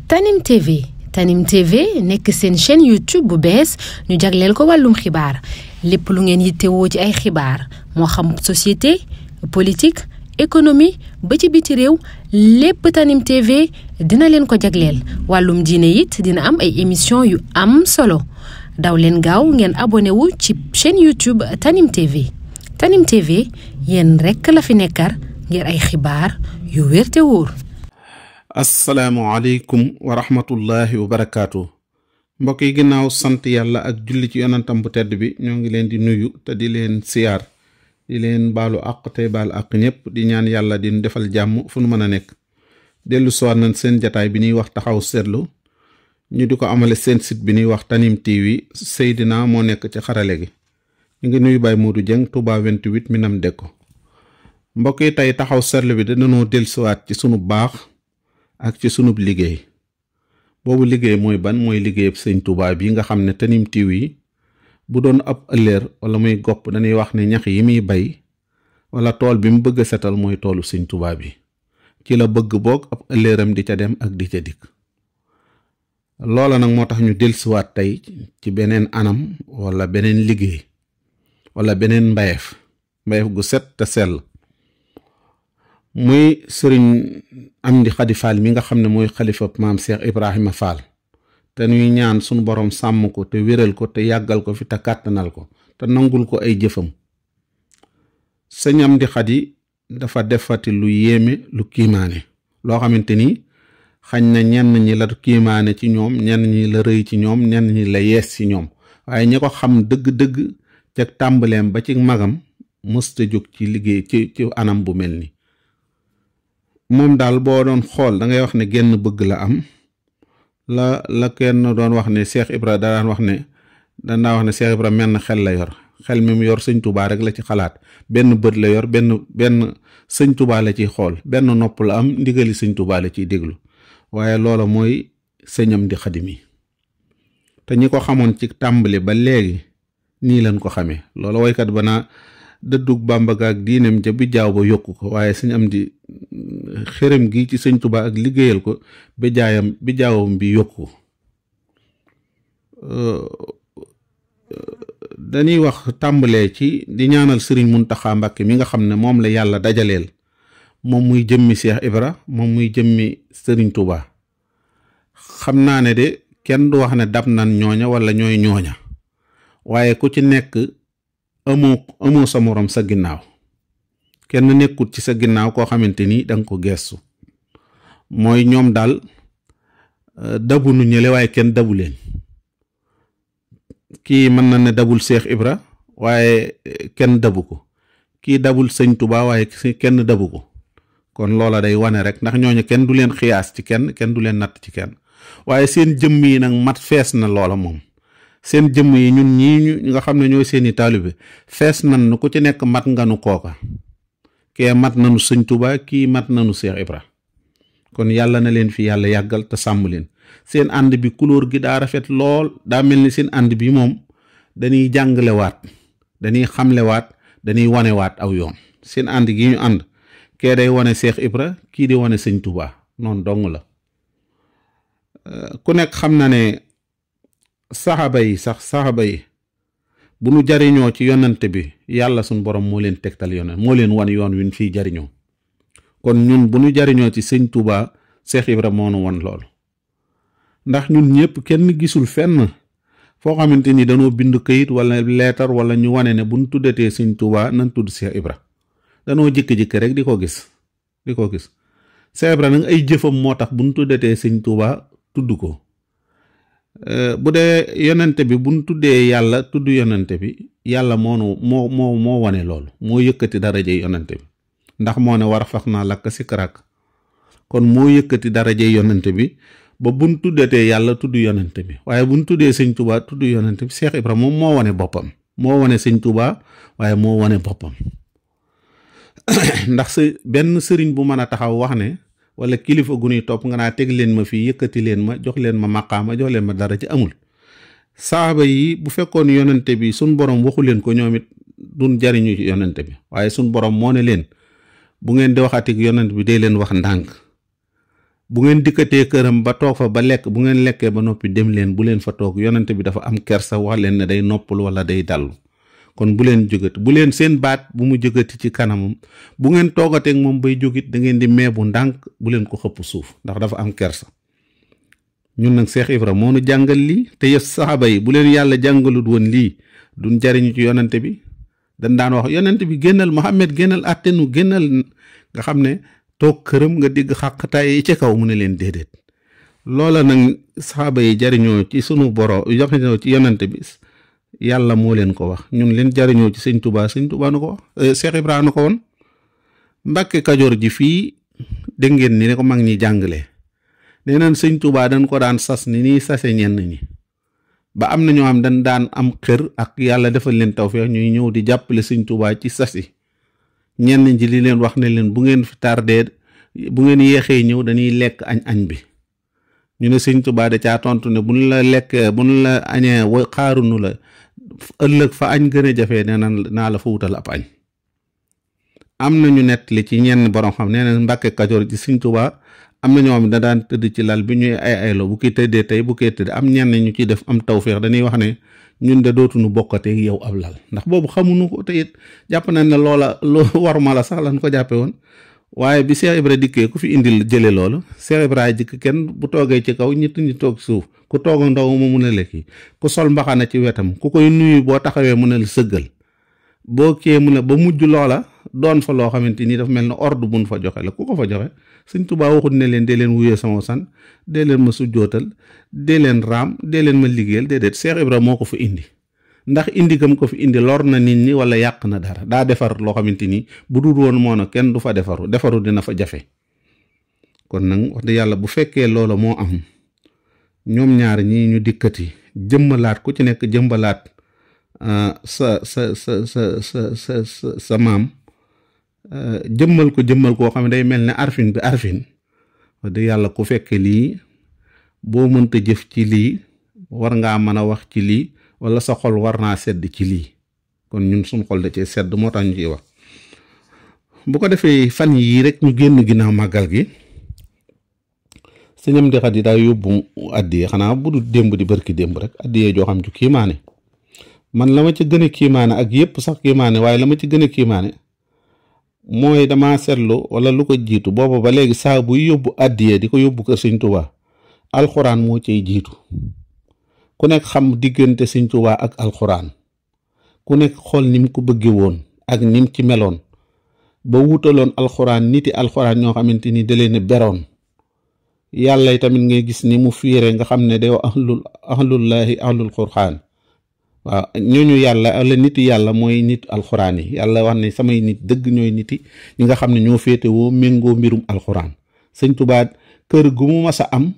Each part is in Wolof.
Tanim TV nekk seen chaîne YouTube bu bees ñu jagleel ko wàllum xibaar lépp lu ngeen yittewoo ci ay xibaar moo xam société politique économie ba ci biti réew lépp Tanim TV dina leen ko jagleel wàllum diine it dina am ay émission yu am solo daw leen gaaw ngeen abonné wu ci chaîne YouTube Tanim TV Tanim TV yéen rekk la fi nekkar ngir ay xibaar yu wér te wóor. asalaamualeykum wa rahmatullahi wa barakaatu mbokk yi ginnaaw sant yàlla ak julli ci yonantam bu tedd bi ñoo ngi leen di nuyu te di leen siyaar di leen baalu àq tey baal àq ñëpp di ñaan yàlla di defal jàmm fu nu mën a nekk dellu soir nañ seen jataay bi ñuy wax taxaw seetlu ñu di ko amale seen site bi ñuy wax Tanim TV Seydina moo nekk ci xarale gi ñu ngi nuyu Baye Modou Dieng Touba 28 Minam Dekko mbokk yi tey taxaw seetlu bi dañoo dellusiwaat ci sunu baax ak ci sunub liggéey boobu liggéey mooy ban mooy liggéeyub sëñ Touba bi nga xam ne Tanim TV bu doon ab ëllëer wala muy gopp dañuy wax ne ñax yi muy bay wala tool bi mu bëgg a setal mooy toolu sëñ Touba bi ci la bëgg boog ab ëllëeram di ca dem ak di ca dikk loola nag moo tax ñu dellusiwaat tey ci beneen anam wala beneen liggéey wala beneen mbayeef gu set te sell muy sëriñ Amdi Xadi Fall mi nga xam ne mooy xalifa maam Cheikh Ibrahima Fall te ñuy ñaan sunu borom sàmm ko te wéral ko te yàggal ko fi te kàttanal ko te nangul ko ay jëfam sëñ Amdi Xadi dafa defati lu yéeme lu kiimaane loo xamante ni xañ na ñenn ñi la kiimaane ci ñoom ñenn ñi la rëy ci ñoom ñenn ñi la yees ci ñoom waaye ñi ko xam dëgg-dëgg ca tàmbaleem ba ci magam mësta jóg ci liggéey ci anam bu mel ni moom daal boo doon xool da ngay wax ne genn bëgg la am la kenn doon wax ne Cheikh Ibra da daan wax ne danaa wax ne Cheikh Ibra menn xel la yor xel mi mu yor sëñ Touba rek la ci xalaat benn bët la yor benn sëñ Touba la ciy xool benn nopp la am ndigali sëñ Touba la ciy déglu waaye loola mooy sëñ Amdi Xadi mi te ñi ko xamoon ci tàmbali ba léegi nii lañ ko xamee loola woykat ba naa dëddug Bàmba ga ak diineem ja bi jaaw ba yokku ko waaye sëñ Amdi xërëm gi ci sëñ Touba ak liggéeyal ko bi jaawam bi yokku dañuy wax tàmbalee ci di ñaanal sëriñ Muntaxa Mbàkke mi nga xam ne moom la yàlla dajaleel moom muy jëmmi Cheikh Ibra moom muy jëmmi sëriñ Touba xam naa ne de kenn du wax ne dab nan ñooña wala ñooy ñooña waaye ku ci nekk amoo sa morom sa ginnaaw kenn nekkut ci sa ginnaaw koo xamante ni danga ko geestu mooy ñoom daal dabu nu ñële waaye kenn dabu leen kii mën na ne dabul Cheikh Ibra waaye kenn dabu ko kii dabul sëñ Touba waaye kenn dabu ko kon loola day wane rek ndax ñooñu kenn du leen xiyaas ci kenn du leen natt ci kenn waaye seen jëmm yi nag mat fees na loola moom seen jëmm yi ñun ñii nga xam ne ñooy seeni taalibe fees nan ku ci nekk mat nga nu kooka kee mat nanu sëñ Touba kii mat nanu Cheikh Ibra kon yàlla na leen fi yàlla yàggal te sàmm leen seen ànd bi couleur gi daa rafet lool daa mel ni seen ànd bi moom dañuy jàngalewaat dañuy xamlewaat dañuy wanewaat aw yoon seen ànd gi ñu ànd kee day wane Cheikh Ibra kii di wane sëñ Touba noonu dong la ku nekk xam na ne saxaaba yi bu nu jariñoo ci yonante bi yàlla suñ borom moo leen tegtal yonent moo leen wan yoon win fii jariñoo kon ñun bu nu jariñoo ci sëñ Touba Cheikh Ibra moo nu wan loolu ndax ñun ñëpp kenn gisul fenn foo xamante ni dañoo bind këyit wala leetar wala ñu wane ne bu nu tuddatee sëñ Touba nan tudd Cheikh Ibra danoo jëkk-jëkk rek di ko gis Cheikh Ibra nag ay jëfam moo tax bu nu tuddatee sëñ Touba tudd ko bu dee yonente bi buñ tuddee yàlla tudd yonente bi yàlla moo wane loolu moo yëkkati daraje yonente bi ndax moo ne war fax naa lakk si karak kon moo yëkkati daraje yonente bi ba buñ tuddatee yàlla tudd yonente bi waaye buñ tuddee sëñ Touba tudd yonente bi Cheikh Ibra moom moo wane boppam moo wane sëñ Touba waaye moo wane boppam ndax benn sëriñ bu mën a taxaw wax ne wala kilifa gu ñuy topp nga naa teg leen ma fii yëkkati leen ma jox leen ma maqaama jox leen ma dara ci amul saaba yi bu fekkoon yonente bi suñ borom waxu leen ko ñoom it duñ jariñu ci yonente bi waaye suñ borom moo ne leen bu ngeen di waxatik yonent bi day leen wax ndànk bu ngeen dikkatee këram ba toog fa ba lekk, bu ngeen lekkee ba noppi dem leen, bu leen fa toog. yonent bi dafa am kersa wax leen ne day noppal wala day dallu. kon bu leen jógati, bu leen seen baat bu mu jógati ci kanamam. bu ngeen toogateeg moom bay jógit da ngeen di meebu ndànk, bu leen ko xëpp suuf ndax dafa am kersa. ñun nag Cheikh Ibra moo nu jàngal lii, te yës saxaaba yi bu leen yàlla jàngalut woon lii duñ jariñu ci yonent bi. dañ daan wax yonent bi génnal Muhammad génnal attenu génnal, nga xam ne toog këram nga digg xàqtaay yi ci kaw mu ne leen déedéet. loola nag saxaaba yi jariñoo ci sunu boro jariñoo ci yonent bi, yàlla moo leen ko wax. ñun leen jariñoo ci sëñ Tuubaa nu ko wax, Cheikh Ibra nu ko woon. Mbàkke Kajoor ji fii dégg ngeen ni ko mag ñi jàngalee, nee nañ sëñ Tuubaa dañ ko daan sas ni nii sase ñenn ñi, ba am na ñoo xam dañ daan am xër ak yàlla defal leen tawfeex ñuy ñëw di jàppale sëñ Tuubaa ci sasi. ñenn ji li leen wax ne leen bu ngeen fi tardé, bu ngeen yéexee ñëw dañuy lekk añ bi. ñu ne sëñ Tuubaa da caa tontu ne buñ la lekkee buñ la añee xaarunu la, ëllëg fa añ gën a jafee nee naa la fa wutal ab añ. am na ñu nettali ci ñenn borom xam nee na Mbàkke Kajoor ci sëñ Tuubaa am na ñoo xam da daan tëdd ci lal bi ñuy aylo bu ki tëddee tey bu koy tëdd am ñenn ñu ci def am tawféex dañuy wax ne ñun de dootuñu bokkatee yow ab lal, ndax boobu xamuñu ko te it jàpp nañ ne loola war ma la sax lan ko jàppe woon. waaye bi Cheikh Ibra dikkee ku fi indil jële loolu, Cheikh Ibra jikk kenn bu toogee ci kaw ñett ñi toog suuf, ku toog ndaw mu mun a lekki, ku sol mbaxana ci wetam, ku koy nuyu boo taxawee mun a sëggal, boo kee mun a ba mujj loola doon fa loo xamante ni dafa mel ne ordre buñ fa joxe la. ku ko fa joxe sëñ Tuubaa waxut ne leen dee leen wuyee sama san, dee leen ma sujjootal, dee leen raam, dee leen ma liggéeyal, déedéet. Cheikh Ibra moo ko fa indi, ndax indi kam ko fi indi lor na nit ñi wala yàq na dara, daa defar loo xamante ni bu dul woon moo na kenn du fa defaru dina fa jafe. kon nag wax dëgg yàlla bu fekkee loola moo am, ñoom ñaar ñii ñu dikkati jëmmalaat ku ci nekk jëmbalaat sa maam, jëmmal koo xam ne day mel ne arfin bi arfin. wax dëgg yàlla ku fekke lii boo mënta jëf ci lii war ngaa mën a wax ci lii, wala sa xol war naa sedd ci lii. kon ñun suñ xol da cee sedd moo tax ñu ciy wax. bu ko defee fan yii rek ñu génn ginnaaw màggal gi, sëñ Amdi Xadi daa yóbbu addiye, xanaa bu du démb di barki démb rek, addiye joo xam ju kiimaane. man la ma ci gën a kiimaane ak yépp sax kiimaane, waaye la ma ci gën a kiimaane mooy damaa seetlu wala lu ko jiitu booba ba léegi saa buy yóbbu addiye di ko yóbbu kër sëñ Tuubaa, alxuraan moo cay jiitu. ku nekk xam diggante sëñ Tuubaa ak alxuraan, ku nekk xool ni mu ko bëggee woon ak ni mu ci meloon ba wutaloon alxuraan niti alxuraan ñoo xamante ni da leen beroon. yàlla tamit ngay gis ni mu fiire nga xam ne day ahlullaahi ahlul quraan. waaw ñooñu yàlla wala niti yàlla mooy nit alxuraan yi. yàlla wax ne samay nit dëgg ñooy niti ñi nga xam ne ñoo féetewoo méngoo mbirum alxuraan. sëñ Tuubaa kër gu mu mas a am,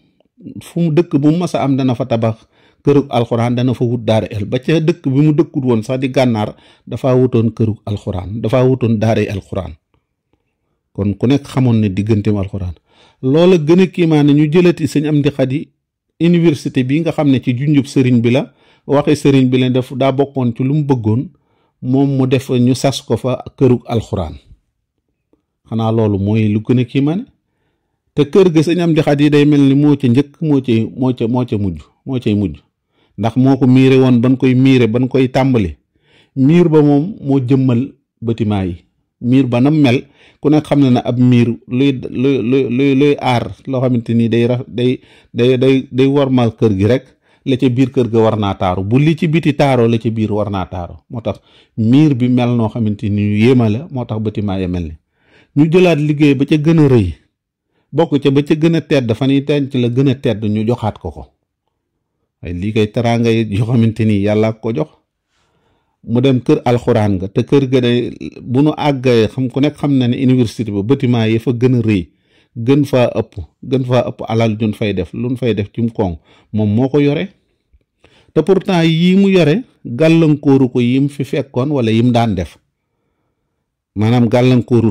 fu mu dëkk bu mu mas a am dana fa tabax kërug alxuraan, dana fa wut daara el ba ca dëkk bi mu dëkkut woon sax di gànnaar dafaa wutoon kërug alxuraan, dafaa wutoon daaray alxuraan. kon ku nekk xamoon ne digganteem alxuraan. loola gën a kiimaane ñu jëlati sëñ Amdi Xadi université bi nga xam ne ci junjub sëriñ bi la, waxe sëriñ bi leen def daa bokkoon ci lu mu bëggoon moom mu def ñu sas ko fa kërug alxuraan. xanaa loolu mooy lu gën a kiimaane. te kër ga sëñ Amdi Xadi day mel ni moo ca njëkk moo ca mujj ndax moo ko miire woon ban koy tàmbali. miir ba moom moo jëmmal bâtiment yi. miir ba nam mel ku nekk xam na ne ab miir luy aar loo xamante ni day warmal kër gi rek, la ca biir kër ga war naa taaru. bu li ci biti taaroo la ca biir war naa taaru. moo tax miir bi mel noo xamante ni ñu yéema la, moo tax bâtiment ya mel ni. ñu jëlaat liggéey ba ca gën a rëy bokk ca ba ca gën a tedd fan yi tenc la gën a tedd ñu joxaat ko. ay lii kay teraanga yi yoo xamante ni yàlla ko jox. mu dem kër alxuraan nga, te kër ga de bu nu àggee ku nekk xam na ne université ba bâtiment yi fa gën a rëy gën faa ëpp alal jun fay def luñ fay def ci mu koŋ moom moo ko yore. te pourtant yii mu yore gàllankooru ko yim fi fekkoon wala yim daan def, maanaam gàllankooru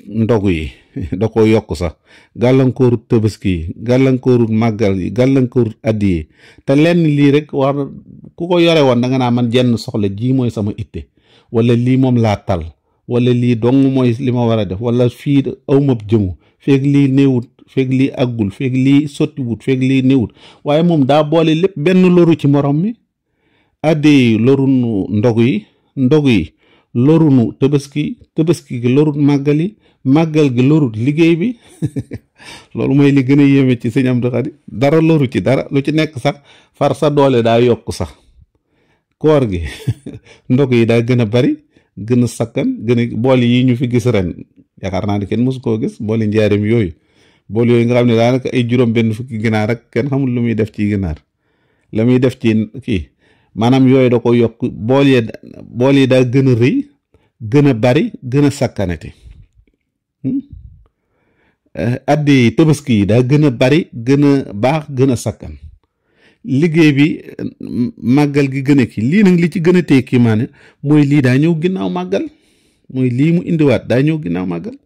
ndogu yi da ko yokk sax, gàllankooru tabaski yi, gàllankooru màggal yi, gàllankooru addi yi. te lenn lii rek war ku ko yore woon da nga naa man jenn soxla ji mooy sama itte, wala lii moom laa tal, wala lii dong mooy li ma war a def, wala fii awmab jëmu feeg lii néewut feeg lii àggul feeg lii sottiwut feeg lii néewut waaye moom daa boole lépp benn loru ci morom mi. addi lorunu ndog yi lorunu tabaski gi lorut màggal gi lorut liggéey bi loolu mooy li gën a yéeme ci sëñ Amdi Xadi dara loru ci dara lu ci nekk sax far sa doole daa yokk sax koor gi ndog yi daa gën a bari gën a sakkan gën a bool yi ñu fi gis ren yaakaar naa ne kenn mosu koo gis booli njaareem yooyu bool yooyu nga xam ne daanaka ay juróom benn fukki ginaar rek kenn xamul lu muy def ci ginaar la muy def ci kii maanaam yooyu da ko yokk bool yi daa gën a rëy gën a bari gën a sakkanati addi tabaski yi daa gën a bari gën a baax gën a sakkan liggéey bi màggal gi gën a kii lii nag li ci gën a tee kii maane mooy lii daa ñëw ginnaaw màggal mooy lii mu indiwaat daa ñëw ginnaaw màggal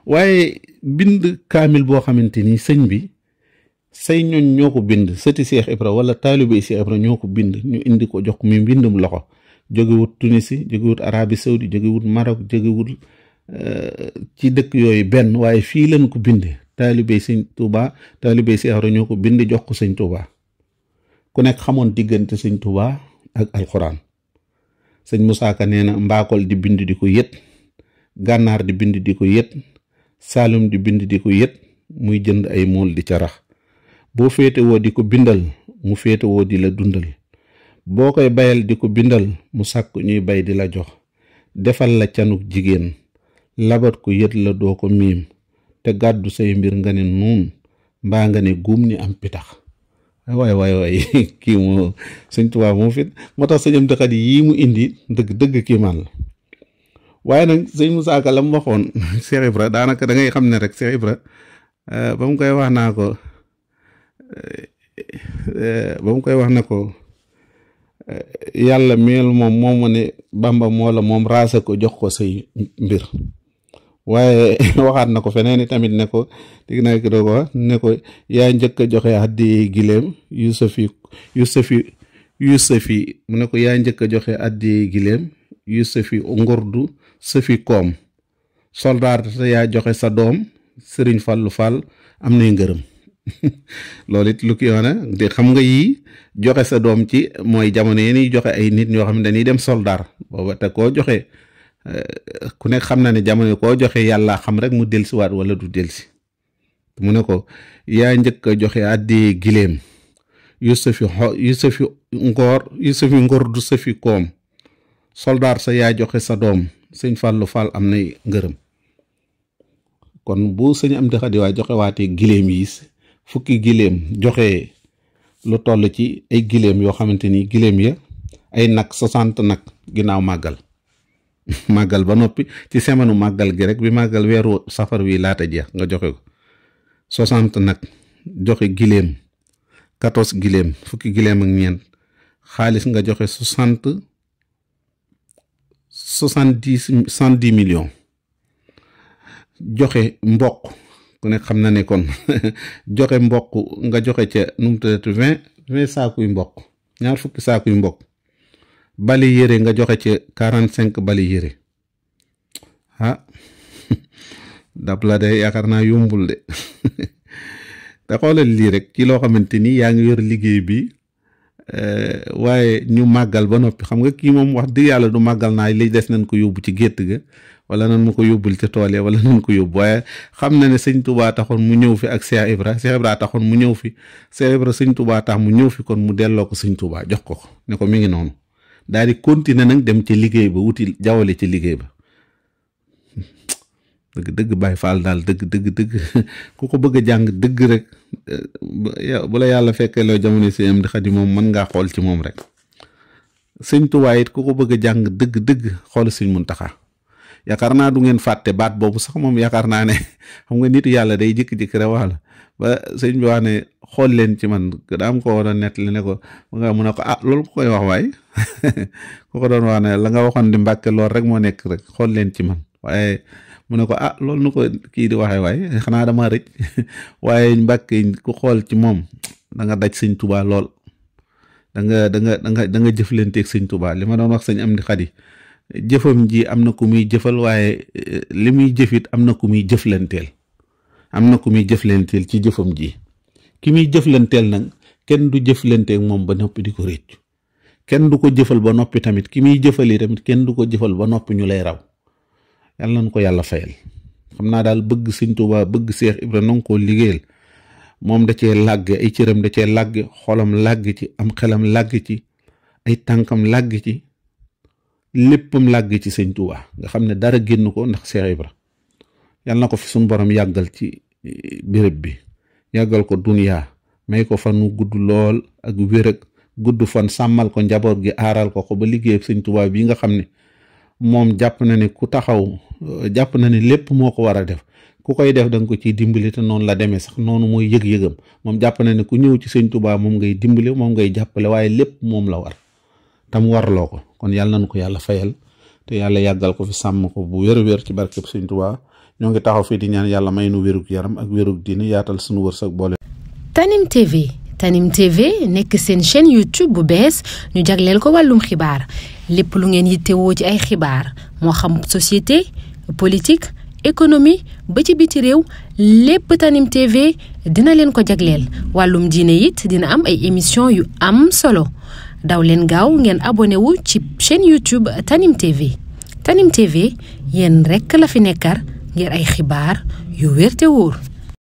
waaye bind kaamil boo xamante ni sëñ bi say ñoñ ñoo ko bind sëti Cheikh Ibra wala taalibe Cheikh Ibra ñoo ko bind ñu indi ko jox ko muy mbindum loxo jógewut Tunisie jógewut Arabie Saoudi jógewut Maroc jógewut ci dëkk yooyu benn waaye fii lañ ko binde taalibe sëñ Touba taalibe Cheikh Ibra ñoo ko bind jox ko sëñ Touba ku nekk xamoon diggante sëñ Touba ak alxuraan sëñ Moussa Ka nee na mbaakol di bind di ko yët gànnaar di bind di ko yët Saalum di bind di ko yët muy jënd ay mool di ca rax boo féetewoo di ko bindal mu féetewoo di la dundal boo koy bayal di ko bindal mu sàkk ñuy bay di la jox defal la canuk jigéen labat ko yët la doo ko miim te gàddu say mbir nga ne nuun mbaa nga ne guum ni am pitax waay kii moo sëñ Tuubaa moo fit moo tax sëñ Amdi Xadi yii mu indi dëgg kii man la waaye nag sëñ Moussa Ka la mu waxoon Cheikh Ibra daanaka da ngay xam ne rek Cheikh Ibra ba mu koy wax na ko yàlla meel moom ma ne Bamba moo la moom raase ko jox ko say mbir waaye waxaat na ko feneen tamit ne ko dégg naa ki doo ko wax ne ko yaa njëkk a joxe addi giléem Yusufi mu ne ko yaa njëkk a joxe addi giléem Yusufi ngordu sëfi koom soldaar te yaa joxe sa doom Sëriñ Fallu Fall am nay ngërëm loolu it lu ki yoone de xam nga yii joxe sa doom ci mooy jamono yi ñuy joxe ay nit ñoo xam ne dañuy dem soldaar booba te koo joxe ku nekk xam na ne jamono koo joxe yàlla xam rek mu delsiwaat wala du delsi mu ne ko yaa njëkk a joxe addi giléem Yusufi ngor du sëfi koom soldaar sa yaa joxe sa doom sëñ Fallou Fall am nay ngërëm kon bu sëñ Amdi Xadi waay joxe waatee giléem yi fukki giléem joxe lu toll ci ay giléem yoo xamante ni giléem ya ay nag 60 nag ginnaaw màggal ba noppi ci semanu màggal gi rek bi màggal weeru safar wi laata jeex nga joxe ko 60 nag joxe giléem 14 giléem fukki giléem ak ñeent xaalis nga joxe 70 millions joxe mboq ku nekk xam na ne kon joxe mboq nga joxe ca nu mu tuddati 20 saakuy mboq ñaar fukki saakuy mboq bali yére nga joxe ca 45 bali yére dab la de yaakaar naa yombul de te xoolal lii rek ci loo xamante ni yaa ngi yor liggéey bi waaye ñu màggal ba noppi xam nga kii moom wax dëgg yàlla du màggal naa li des nañ ko yóbbu ci gétt ga wala nan mu ko yóbbul ca tool ya wala nan ko yóbbu waaye xam na ne sëñ Touba taxoon mu ñëw fi ak Cheikh Ibra taxoon mu ñëw fi Cheikh Ibra sëñ Touba tax mu ñëw fi kon mu delloo ko sëñ Touba jox ko ne ko mi ngi noonu daal di continuer nag dem ci liggéey ba wuti jawale ci liggéey ba dëgg Baay Faal daal dëgg ku ko bëgg a jàng dëgg rek bu la yàlla fekkee loo jamono sëñ Amdi Xadi moom mën ngaa xool ci moom rek sëñ Tuubaa it ku ko bëgg a jàng dëgg xool sëñ Muntaxa yaakaar naa du ngeen fàtte baat boobu sax moom yaakaar naa ne xam nga nitu yàlla day jékki-jékki rek wax la ba sëñ bi wax ne xool leen ci man daa am ko war a nettali ne ko nga mun a ko loolu ko koy wax waay ku ko doon wax ne la nga waxoon di Mbàkke lool rek moo nekk rek xool leen ci man waaye mu ne ko loolu nu ko kii di waxee waaye xanaa dama rëcc waaye Mbàkke ku xool ci moom da nga daj sëñ Tuubaa lool da nga jëflanteeg sëñ Tuubaa li ma doon wax sëñ Amdi Xadi jëfam ji am na ku muy jëfal waaye li muy jëfit am na ku muy jëflanteel am na ku muy jëflanteel ci jëfam ji ki muy jëflanteel nag kenn du jëflanteek moom ba noppi di ko réccu kenn du ko jëfal ba noppi tamit ki muy jëfali tamit kenn du ko jëfal ba noppi ñu lay raw yàlla nañ ko yàlla fayal. xam naa daal bëgg Sëñ Tuubaa bëgg Seex Ibra nanga koo liggéeyal moom da cee làgg ay cëram da cee làgg xolam làgg ci am xelam làgg ci ay tànkam làgg ci léppam làgg ci Sëñ Tuubaa nga xam ne dara génn ko ndax Seex Ibra yàlla na ko fi suñu borom yàggal ci béréb bi yàggal ko duniyaa may ko fan mu gudd lool ak wér ak gudd fan sàmmal ko njaboot gi aaral ko ba liggéey ak Sëñ Tuubaa bi nga xam ne moom jàpp na ne ku taxaw jàpp na ne lépp moo ko war a def ku koy def da nga ko ciy dimbali te noonu la demee sax noonu mooy yëg-yëgam moom jàpp na ne ku ñëw ci Sëñ Tuubaa moom ngay dimbali moom ngay jàppale waaye lépp moom la war tam warloo ko kon yàlla nañu ko yàlla fayal te yàlla yàggal ko fi sàmm ko bu wér-wér ci barkeb Sëñ Tuubaa ñoo ngi taxaw fii di ñaan yàlla may nu wérug yaram ak wérug diine yaatal suñu wërsëg boole. Tanim TV nekk seen chaîne YouTube bu bees ñu jagleel ko wàllum xibaar lépp lu ngeen yittewoo ci ay xibaar moo xam société politique économie ba ci biti réew lépp Tanim TV dina leen ko jagleel wàllum diine it dina am ay émission yu am solo daw leen gaaw ngeen abonné wu ci chaîne YouTube Tanim TV Tanim TV yéen rekk la fi nekkar ngir ay xibaar yu wér te wóor.